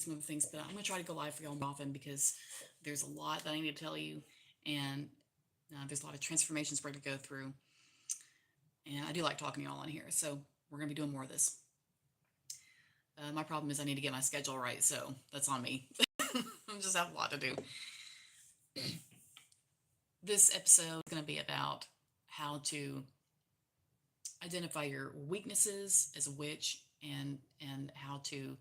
some of the things, but I'm going to try to go live for y'all more often because there's a lot that I need to tell you, and there's a lot of transformations we're going to go through. And I do like talking to y'all on here, so we're going to be doing more of this. My problem is I need to get my schedule right, so that's on me. I just have a lot to do. This episode is going to be about how to identify your weaknesses as a witch and how to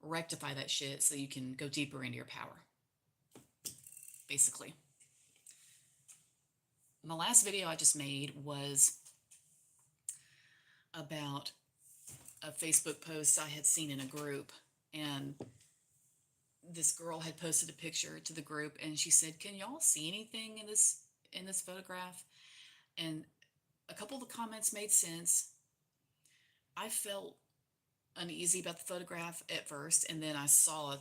rectify that shit so you can go deeper into your power, basically. My last video I just made was about a Facebook post I had seen in a group, and this girl had posted a picture to the group, and she said, "Can y'all see anything in this photograph?" And a couple of the comments made sense. I felt uneasy about the photograph at first, and then I saw,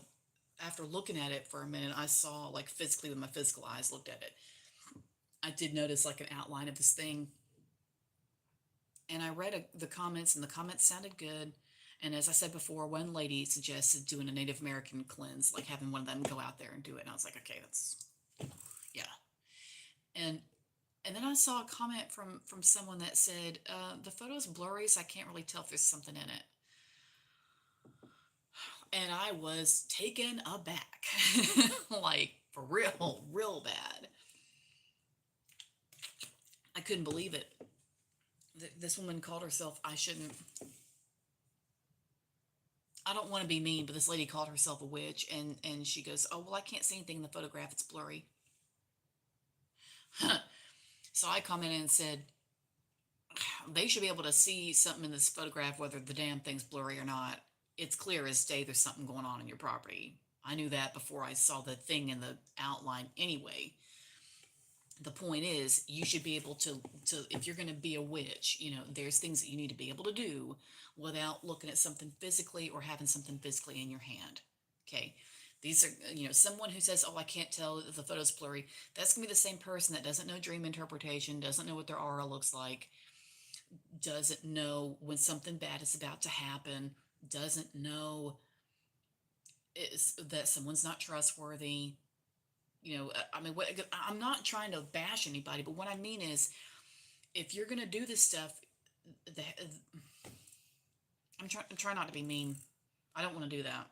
after looking at it for a minute, I saw, like, physically with my physical eyes looked at it, I did notice like an outline of this thing. And I read the comments, and the comments sounded good. And as I said before, one lady suggested doing a Native American cleanse, like having one of them go out there and do it. And I was like, okay, that's, yeah. And and then I saw a comment from someone that said, the photo's blurry, so I can't really tell if there's something in it. And I was taken aback, like for real, real bad. I couldn't believe it. This woman called herself, I don't want to be mean, but this lady called herself a witch, and she goes, "Oh, well, I can't see anything in the photograph. It's blurry." So I commented and said, they should be able to see something in this photograph, whether the damn thing's blurry or not. It's clear as day there's something going on in your property. I knew that before I saw the thing in the outline anyway. The point is, you should be able to if you're going to be a witch, there's things that you need to be able to do without looking at something physically or having something physically in your hand. Okay. These are, someone who says, "Oh, I can't tell if the photo's blurry." That's going to be the same person that doesn't know dream interpretation, doesn't know what their aura looks like, doesn't know when something bad is about to happen, doesn't know that someone's not trustworthy. I mean, I'm not trying to bash anybody, but what I mean is, if you're going to do this stuff, the, I'm trying not to be mean. I don't want to do that.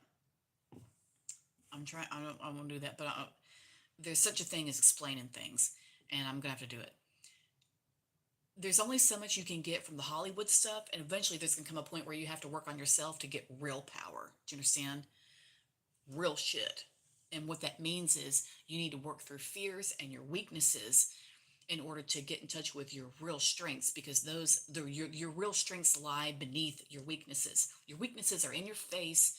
I don't want to do that, but there's such a thing as explaining things, and I'm going to have to do it. There's only so much you can get from the Hollywood stuff, and eventually there's going to come a point where you have to work on yourself to get real power. Do you understand? Real shit. And what that means is you need to work through fears and your weaknesses in order to get in touch with your real strengths, because your real strengths lie beneath your weaknesses. Your weaknesses are in your face,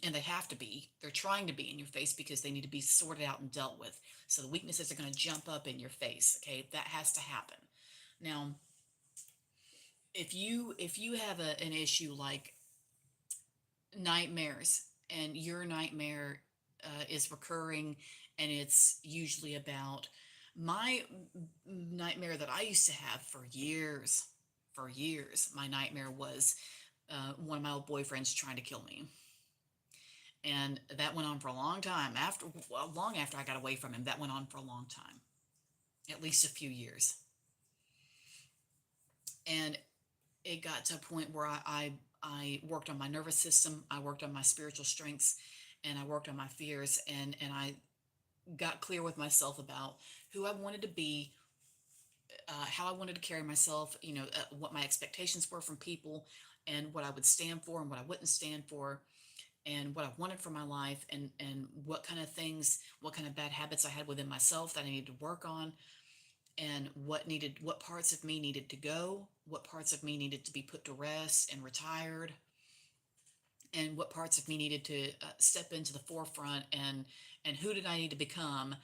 and they have to be. They're trying to be in your face because they need to be sorted out and dealt with. So the weaknesses are going to jump up in your face. Okay, that has to happen. Now, if you have an issue like nightmares, and your nightmare is recurring, and it's usually about, my nightmare that I used to have for years, my nightmare was one of my old boyfriends trying to kill me. And that went on for a long time. Long after I got away from him, that went on for a long time, at least a few years. And it got to a point where I worked on my nervous system, I worked on my spiritual strengths, and I worked on my fears, and I got clear with myself about who I wanted to be, how I wanted to carry myself, what my expectations were from people, and what I would stand for and what I wouldn't stand for, and what I wanted for my life, and what kind of things, what kind of bad habits I had within myself that I needed to work on, and what parts of me needed to go, what parts of me needed to be put to rest and retired, and what parts of me needed to step into the forefront, and who did I need to become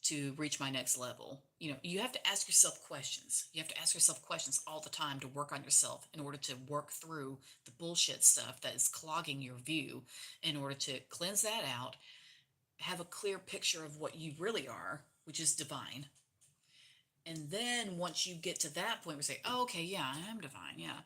to reach my next level. You have to ask yourself questions. You have to ask yourself questions all the time to work on yourself, in order to work through the bullshit stuff that is clogging your view, in order to cleanse that out, have a clear picture of what you really are, which is divine. And then once you get to that point where you say, "Oh, okay, yeah, I am divine, yeah,"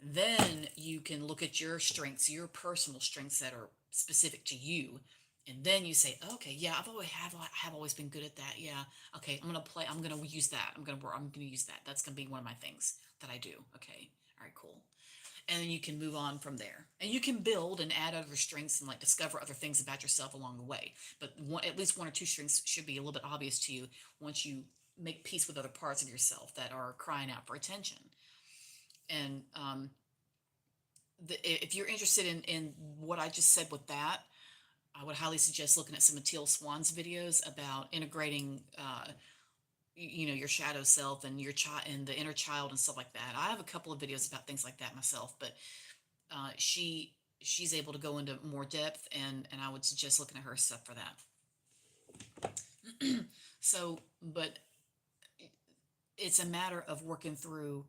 Then you can look at your strengths, your personal strengths that are specific to you. And then you say, okay, yeah, have always been good at that. Yeah. Okay. I'm going to use that. I'm going to use that. That's going to be one of my things that I do. Okay. All right, cool. And then you can move on from there, and you can build and add other strengths and like discover other things about yourself along the way. But at least one or two strengths should be a little bit obvious to you once you make peace with other parts of yourself that are crying out for attention. And if you're interested in what I just said with that, I would highly suggest looking at some of Teal Swan's videos about integrating, your shadow self and your child and the inner child and stuff like that. I have a couple of videos about things like that myself, but she's able to go into more depth, and I would suggest looking at her stuff for that. So, but it's a matter of working through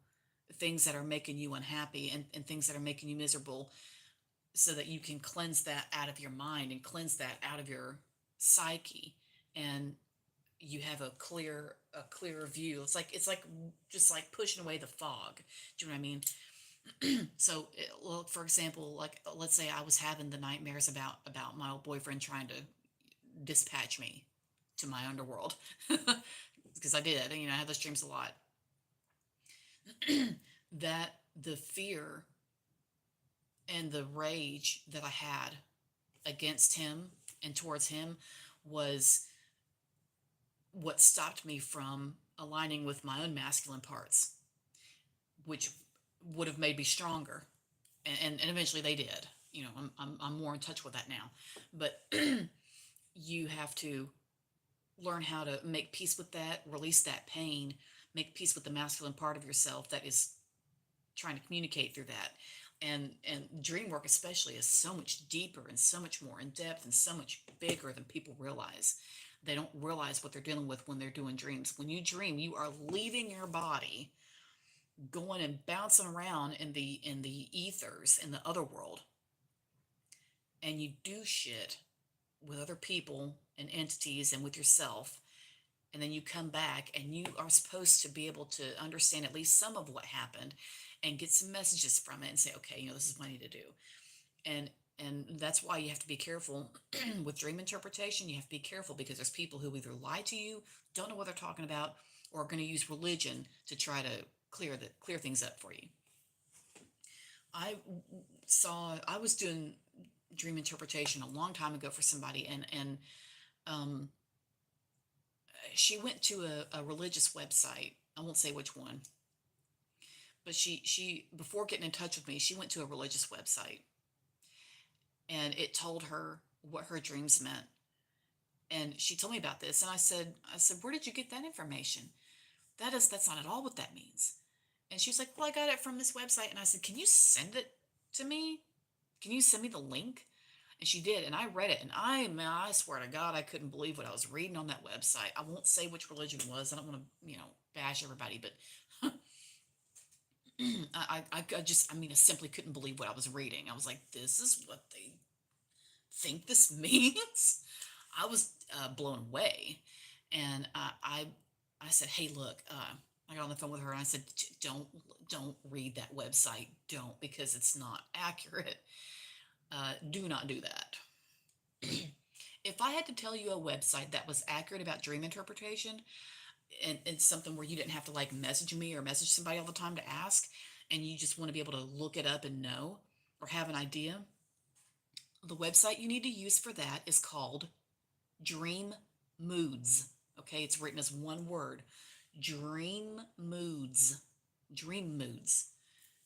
things that are making you unhappy and things that are making you miserable so that you can cleanse that out of your mind and cleanse that out of your psyche, and you have a clearer view. It's like just like pushing away the fog. Do you know what I mean? So, well, for example, like let's say I was having the nightmares about my old boyfriend trying to dispatch me to my underworld, because I did. I had those dreams a lot. That the fear and the rage that I had against him and towards him was what stopped me from aligning with my own masculine parts, which would have made me stronger. And eventually they did. I'm more in touch with that now. But you have to learn how to make peace with that, release that pain, make peace with the masculine part of yourself that is trying to communicate through that. And dream work especially is so much deeper and so much more in depth and so much bigger than people realize. They don't realize what they're dealing with when they're doing dreams. When you dream, you are leaving your body, going and bouncing around in the ethers in the other world, and you do shit with other people and entities and with yourself, and then you come back and you are supposed to be able to understand at least some of what happened and get some messages from it and say, okay, this is what I need to do. And that's why you have to be careful with dream interpretation. You have to be careful because there's people who either lie to you, don't know what they're talking about, or are going to use religion to try to clear things up for you. I was doing dream interpretation a long time ago for somebody, and um, she went to a religious website. I won't say which one, but she before getting in touch with me, she went to a religious website, and it told her what her dreams meant. And she told me about this, and I said, where did you get that information? That's not at all what that means. And she's like, well, I got it from this website. And I said, can you send it to me? Can you send me the link? And she did, and I read it, and man, I swear to God, I couldn't believe what I was reading on that website. I won't say which religion it was. I don't want to, bash everybody, but I simply couldn't believe what I was reading. I was like, this is what they think this means? I was blown away. And I said, hey, look, I got on the phone with her and I said, don't read that website. Don't, because it's not accurate. Do not do that. If I had to tell you a website that was accurate about dream interpretation, and it's something where you didn't have to like message me or message somebody all the time to ask, and you just want to be able to look it up and know or have an idea, the website you need to use for that is called Dream Moods. Okay, it's written as one word. Dream Moods. Dream Moods.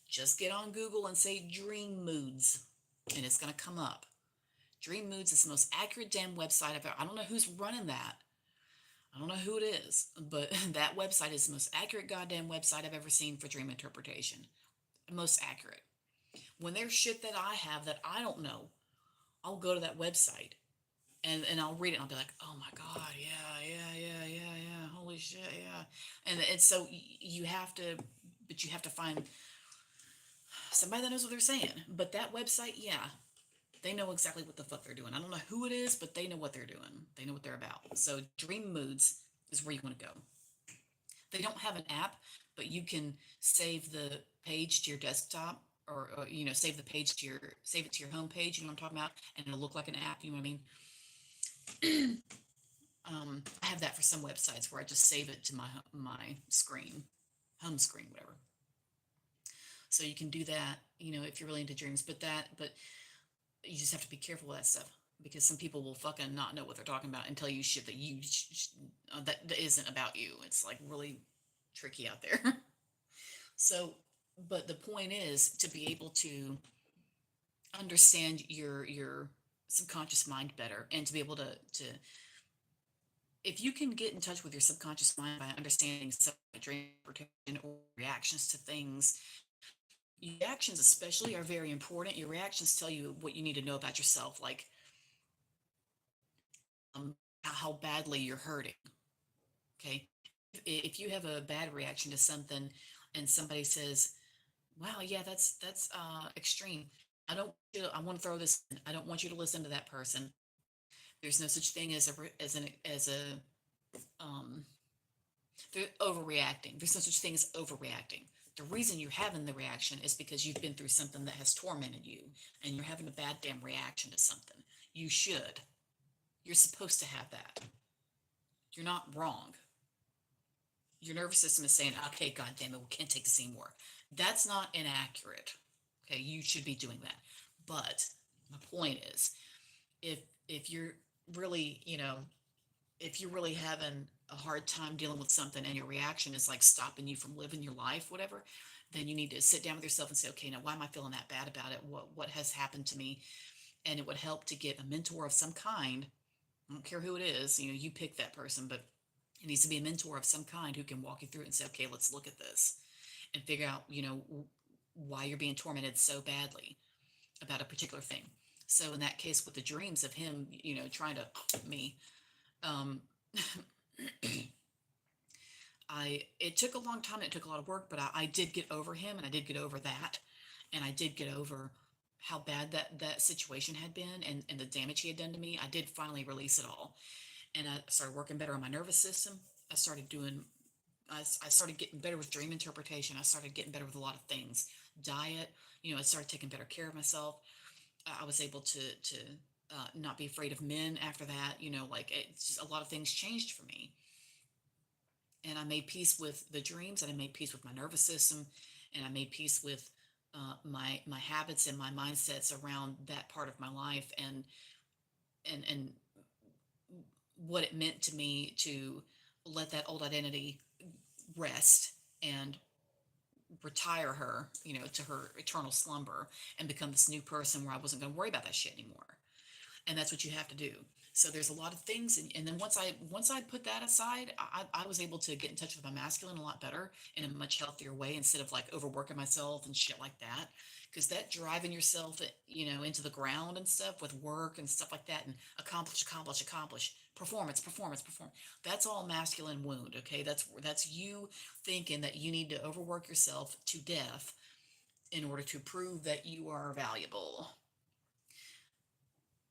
Just get on Google and say Dream Moods, and it's going to come up. Dream Moods is the most accurate damn website I've ever. I don't know who's running that. I don't know who it is, but that website is the most accurate goddamn website I've ever seen for dream interpretation. Most accurate. When there's shit that I have that I don't know, I'll go to that website and I'll read it and I'll be like, oh my God, yeah, holy shit, yeah. And so you have to, but you have to find somebody that knows what they're saying. But that website, yeah, they know exactly what the fuck they're doing. I don't know who it is, but they know what they're doing. They know what they're about. So Dream Moods is where you want to go. They don't have an app, but you can save the page to your desktop save the page to save it to your home page. You know what I'm talking about? And it'll look like an app. You know what I mean? I have that for some websites where I just save it to my screen, home screen, whatever. So you can do that, if you're really into dreams. But you just have to be careful with that stuff because some people will fucking not know what they're talking about and tell you shit that that isn't about you. It's like really tricky out there. So, but the point is to be able to understand your subconscious mind better and to be able to if you can get in touch with your subconscious mind by understanding some dream interpretation or reactions to things, your reactions especially are very important. Your reactions tell you what you need to know about yourself, like how badly you're hurting. Okay, if you have a bad reaction to something, and somebody says, "Wow, yeah, that's extreme," I want to throw this in. I don't want you to listen to that person. There's no such thing as a um, they're overreacting. There's no such thing as overreacting. The reason you're having the reaction is because you've been through something that has tormented you and you're having a bad damn reaction to something. You should. You're supposed to have that. You're not wrong. Your nervous system is saying, okay, God damn it, we can't take this anymore. That's not inaccurate. Okay, you should be doing that. But my point is, if if you're really, if you're really having a hard time dealing with something and your reaction is like stopping you from living your life, whatever, then you need to sit down with yourself and say, okay, now why am I feeling that bad about it? What has happened to me? And it would help to get a mentor of some kind. I don't care who it is, you pick that person, but it needs to be a mentor of some kind who can walk you through it and say, okay, let's look at this and figure out, why you're being tormented so badly about a particular thing. So in that case, with the dreams of him, trying to me, um, it took a long time. It took a lot of work, but I did get over him and I did get over that. And I did get over how bad that situation had been and the damage he had done to me. I did finally release it all. And I started working better on my nervous system. I started doing, I started getting better with dream interpretation. I started getting better with a lot of things. Diet, I started taking better care of myself. I was able to not be afraid of men after that. Like it's just a lot of things changed for me. And I made peace with the dreams, and I made peace with my nervous system, and I made peace with my habits and my mindsets around that part of my life, and what it meant to me to let that old identity rest and retire her, to her eternal slumber and become this new person where I wasn't going to worry about that shit anymore. And that's what you have to do. So there's a lot of things, and then once I put that aside, I was able to get in touch with my masculine a lot better in a much healthier way instead of like overworking myself and shit like that. Because that driving yourself, into the ground and stuff with work and stuff like that, and accomplish, perform. That's all masculine wound. Okay, that's you thinking that you need to overwork yourself to death in order to prove that you are valuable.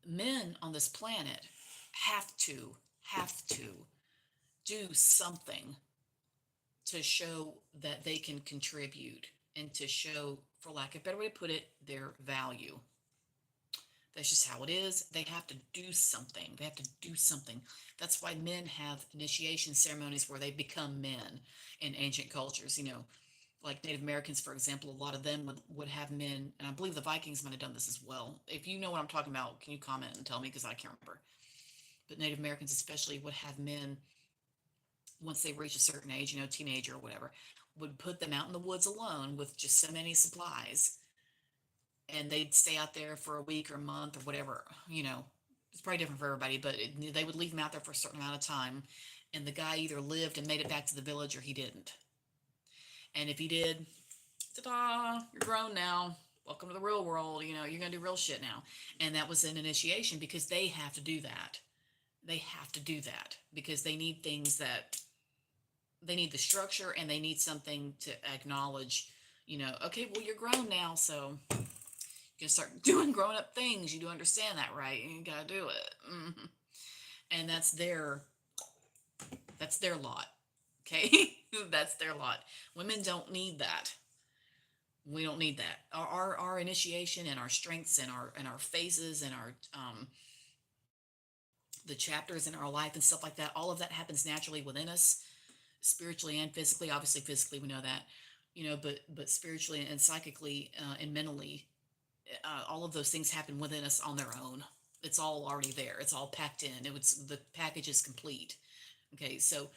Men on this planet have to do something to show that they can contribute and to show, for lack of a better way to put it, their value. That's just how it is. They have to do something. They have to do something. That's why men have initiation ceremonies where they become men in ancient cultures. Like Native Americans, for example, a lot of them would have men, and I believe the Vikings might have done this as well. If you know what I'm talking about, can you comment and tell me? Because I can't remember. But Native Americans especially would have men, once they reach a certain age, teenager or whatever, would put them out in the woods alone with just so many supplies, and they'd stay out there for a week or a month or whatever. It's probably different for everybody, but they would leave them out there for a certain amount of time, and the guy either lived and made it back to the village or he didn't. And if he did, ta-da, you're grown now. Welcome to the real world. You're going to do real shit now. And that was an initiation because they have to do that. They have to do that because they need things that they need the structure and they need something to acknowledge, okay, well, you're grown now. So you can start doing grown up things. You do understand that, right? You got to do it. Mm-hmm. And that's their lot. Okay. That's their lot. Women don't need that. We don't need that. Our initiation and our strengths and our phases and our the chapters in our life and stuff like that, all of that happens naturally within us, spiritually and physically. Obviously, physically we know that, but spiritually and psychically and mentally, all of those things happen within us on their own. It's all already there. It's all packed in. It was the package is complete. Okay, so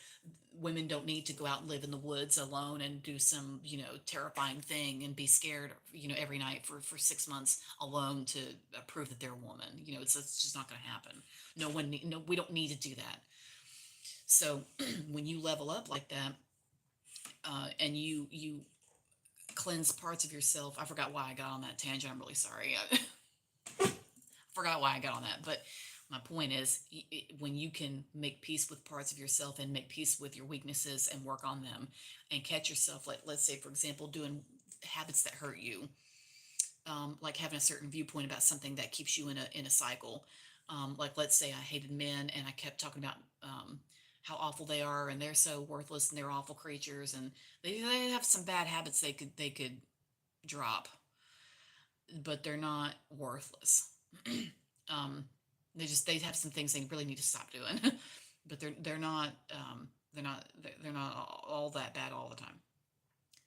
women don't need to go out and live in the woods alone and do some, terrifying thing and be scared, every night for 6 months alone to prove that they're a woman. It's just not going to happen. No, we don't need to do that. So when you level up like that, and you cleanse parts of yourself, I forgot why I got on that tangent. I'm really sorry. I forgot why I got on that, but my point is, when you can make peace with parts of yourself and make peace with your weaknesses and work on them and catch yourself, like let's say for example doing habits that hurt you, like having a certain viewpoint about something that keeps you in a cycle. Like let's say I hated men and I kept talking about how awful they are and they're so worthless and they're awful creatures, and they have some bad habits they could drop, but they're not worthless. um, they have some things they really need to stop doing, but they're not all that bad all the time.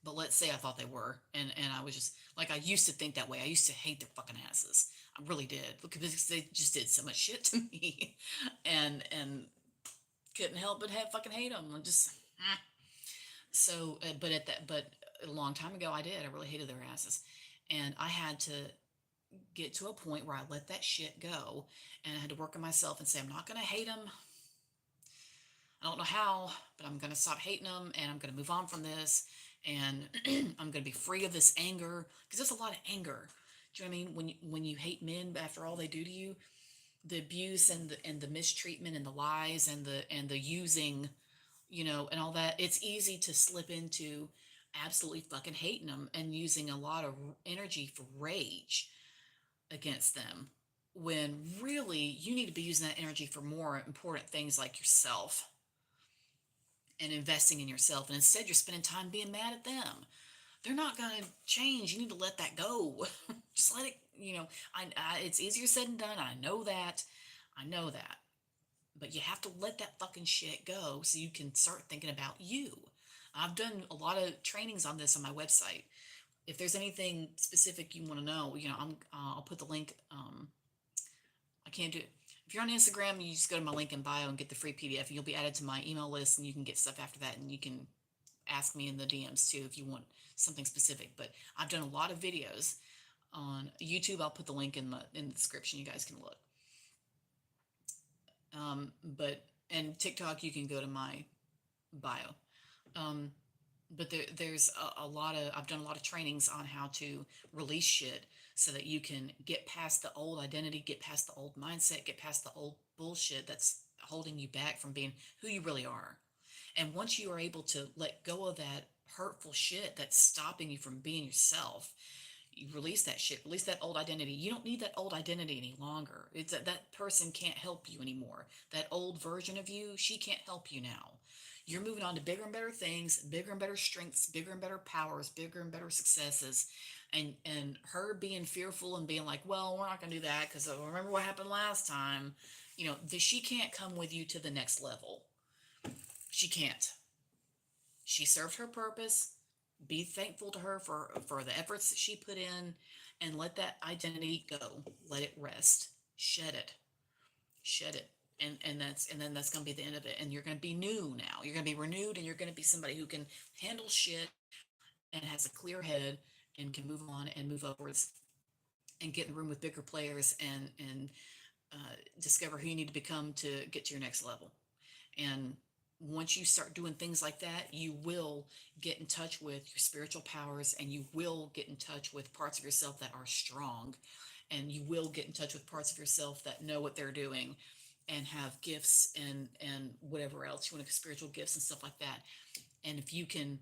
But let's say I thought they were, and I was just like, I used to think that way. I used to hate their fucking asses. I really did, because they just did so much shit to me, and couldn't help but fucking hate them. I'm just so. But a long time ago, I did. I really hated their asses, and I had to get to a point where I let that shit go, and I had to work on myself and say, I'm not gonna hate them. I don't know how, but I'm going to stop hating them and I'm going to move on from this. And I'm going to be free of this anger, because there's a lot of anger. Do you know what I mean? When you hate men after all they do to you, the abuse and the mistreatment and the lies and the using, and all that, it's easy to slip into absolutely fucking hating them and using a lot of energy for rage against them, when really you need to be using that energy for more important things like yourself and investing in yourself. And instead, you're spending time being mad at them. They're not going to change. You need to let that go. Just let it, it's easier said than done. I know that. I know that. But you have to let that fucking shit go so you can start thinking about you. I've done a lot of trainings on this on my website. If there's anything specific you want to know, I'll put the link. I can't do it. If you're on Instagram, you just go to my link in bio and get the free PDF, and you'll be added to my email list, and you can get stuff after that, and you can ask me in the DMs too if you want something specific. But I've done a lot of videos on YouTube. I'll put the link in the description. You guys can look. But and TikTok, you can go to my bio. Um, but there's a lot of I've done a lot of trainings on how to release shit so that you can get past the old identity, get past the old mindset, get past the old bullshit that's holding you back from being who you really are. And once you are able to let go of that hurtful shit that's stopping you from being yourself, you release that shit, release that old identity. You don't need that old identity any longer. It's that person can't help you anymore. That old version of you, she can't help you now. You're moving on to bigger and better things, bigger and better strengths, bigger and better powers, bigger and better successes. And her being fearful and being like, well, we're not going to do that because remember what happened last time. She can't come with you to the next level. She can't. She served her purpose. Be thankful to her for the efforts that she put in, and let that identity go. Let it rest. Shed it. Shed it. And then that's going to be the end of it, and you're going to be new now. You're going to be renewed, and you're going to be somebody who can handle shit and has a clear head and can move on and move upwards and get in the room with bigger players and discover who you need to become to get to your next level. And once you start doing things like that, you will get in touch with your spiritual powers, and you will get in touch with parts of yourself that are strong, and you will get in touch with parts of yourself that know what they're doing and have gifts and whatever else you want, spiritual gifts and stuff like that. And if you can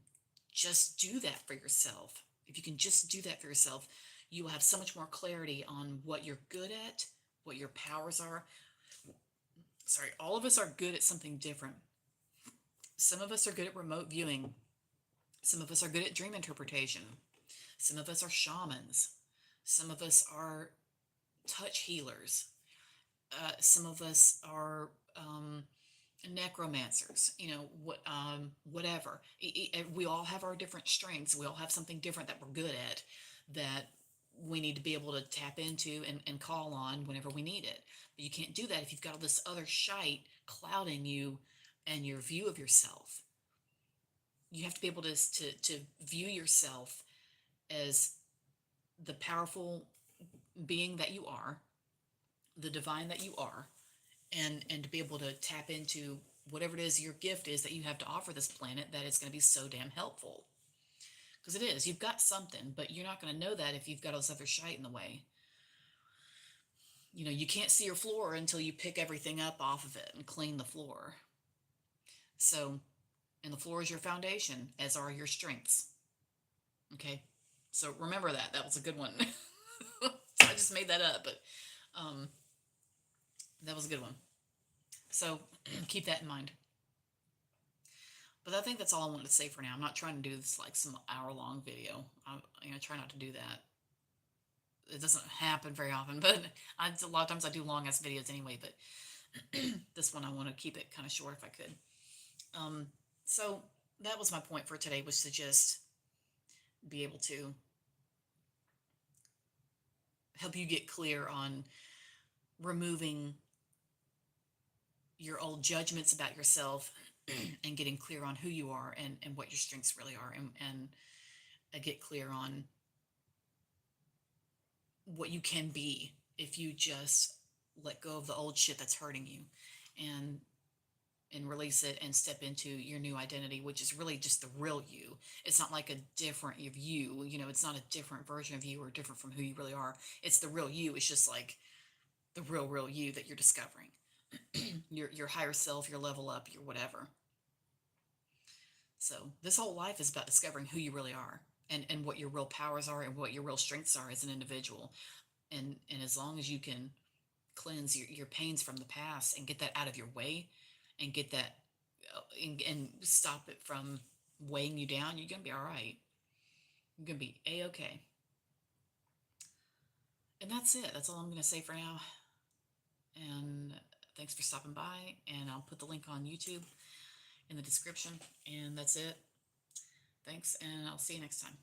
just do that for yourself, if you can just do that for yourself, you will have so much more clarity on what you're good at, what your powers are. Sorry, all of us are good at something different. Some of us are good at remote viewing. Some of us are good at dream interpretation. Some of us are shamans. Some of us are touch healers. Some of us are necromancers. Whatever. We all have our different strengths. We all have something different that we're good at that we need to be able to tap into and call on whenever we need it. But you can't do that if you've got all this other shite clouding you and your view of yourself. You have to be able to view yourself as the powerful being that you are, the divine that you are, and to be able to tap into whatever it is your gift is that you have to offer this planet, that it's going to be so damn helpful. Because it is. You've got something, but you're not going to know that if you've got all this other shite in the way. You can't see your floor until you pick everything up off of it and clean the floor. So, and the floor is your foundation, as are your strengths. Okay? So remember that. That was a good one. I just made that up, but that was a good one. So keep that in mind. But I think that's all I wanted to say for now. I'm not trying to do this like some hour-long video. I'm going to try not to do that. It doesn't happen very often, but a lot of times I do long-ass videos anyway, but this one I want to keep it kind of short if I could. So that was my point for today, was to just be able to help you get clear on removing your old judgments about yourself and getting clear on who you are and what your strengths really are, and get clear on what you can be if you just let go of the old shit that's hurting you and release it and step into your new identity, which is really just the real you. It's not like a different of you, it's not a different version of you or different from who you really are. It's the real you. It's just like the real you that you're discovering. Your higher self, your level up, your whatever. So this whole life is about discovering who you really are, and what your real powers are and what your real strengths are as an individual. And as long as you can cleanse your pains from the past and get that out of your way, and get that and stop it from weighing you down, you're gonna be all right. You're gonna be a-okay. And that's it. That's all I'm gonna say for now. And thanks for stopping by, and I'll put the link on YouTube in the description. And that's it. Thanks, and I'll see you next time.